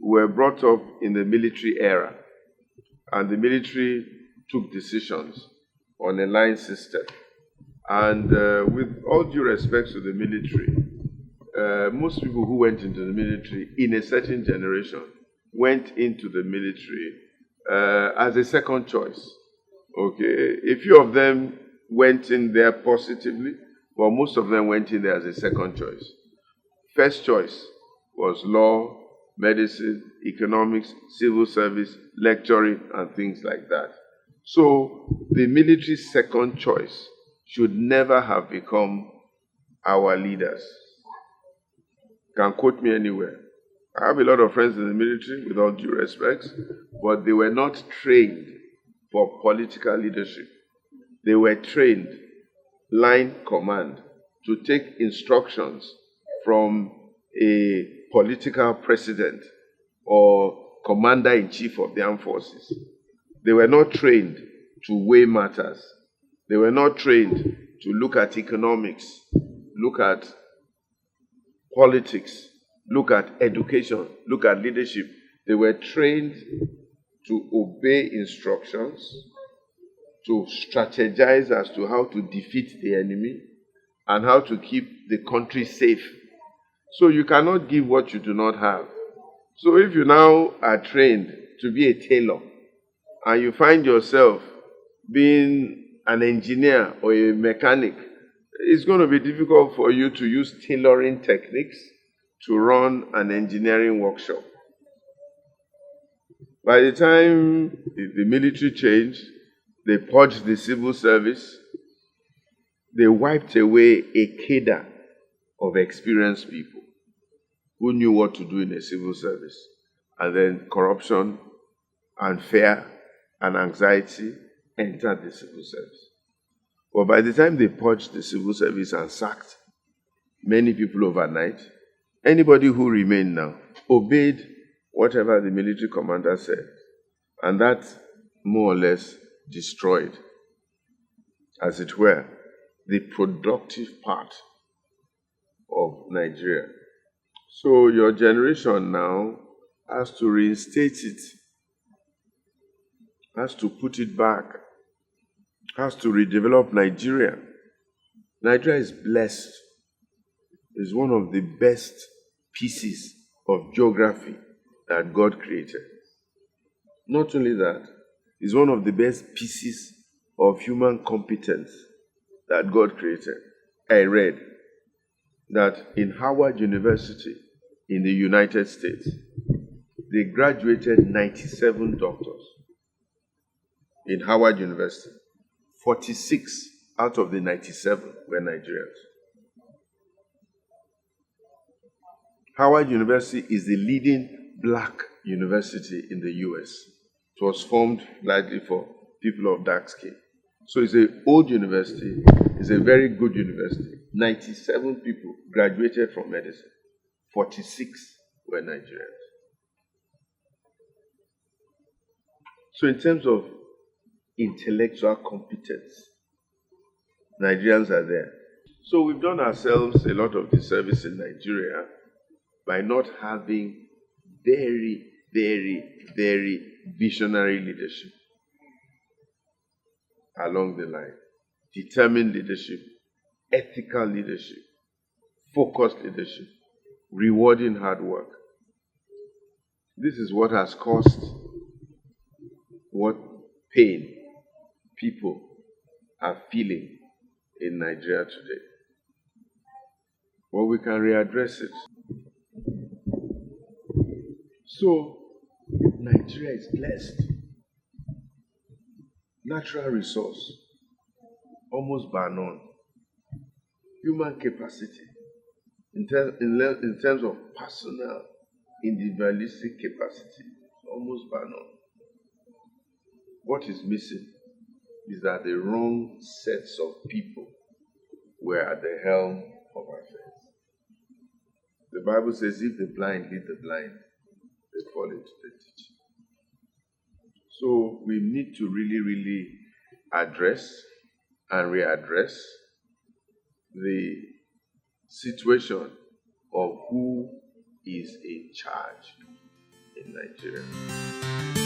were brought up in the military era, and the military took decisions on a line system. And with all due respect to the military, most people who went into the military in a certain generation went into the military as a second choice. Okay, a few of them went in there positively, but most of them went in there as a second choice. First choice was law, medicine, economics, civil service, lecturing, and things like that. So the military's second choice should never have become our leaders. Can quote me anywhere. I have a lot of friends in the military, with all due respect, but they were not trained for political leadership. They were trained line command to take instructions from a political president or commander-in-chief of the armed forces. They were not trained to weigh matters. They were not trained to look at economics, look at politics, look at education, look at leadership. They were trained to obey instructions, to strategize as to how to defeat the enemy, and how to keep the country safe. So you cannot give what you do not have. So if you now are trained to be a tailor, and you find yourself being an engineer or a mechanic, it's going to be difficult for you to use tailoring techniques to run an engineering workshop. By the time the military changed, they purged the civil service, they wiped away a cadre of experienced people who knew what to do in a civil service. And then corruption and fear and anxiety entered the civil service. But by the time they purged the civil service and sacked many people overnight, anybody who remained now obeyed whatever the military commander said. And that more or less destroyed, as it were, the productive part of Nigeria. So your generation now has to reinstate it, has to put it back, has to redevelop Nigeria. Nigeria is blessed. It's one of the best pieces of geography that God created. Not only that, it's one of the best pieces of human competence that God created. I read that in Howard University in the United States, they graduated 97 doctors. In Howard University, 46 out of the 97 were Nigerians. Howard University is the leading black university in the US. It was formed largely for people of dark skin. So it's an old university, it's a very good university. 97 people graduated from medicine. 46 were Nigerians. So in terms of intellectual competence, Nigerians are there. So we've done ourselves a lot of disservice in Nigeria by not having very, very, very visionary leadership along the line. Determined leadership, ethical leadership, focused leadership, rewarding hard work. This is what has caused what pain people are feeling in Nigeria today. But we can readdress it. So, Nigeria is blessed. Natural resource, almost bar none. Human capacity, in terms of personal, individualistic capacity, almost bar none. What is missing is that the wrong sets of people were at the helm of affairs. The Bible says, if the blind lead the blind, they fall into the ditch. So we need to really, really address and readdress the situation of who is in charge in Nigeria.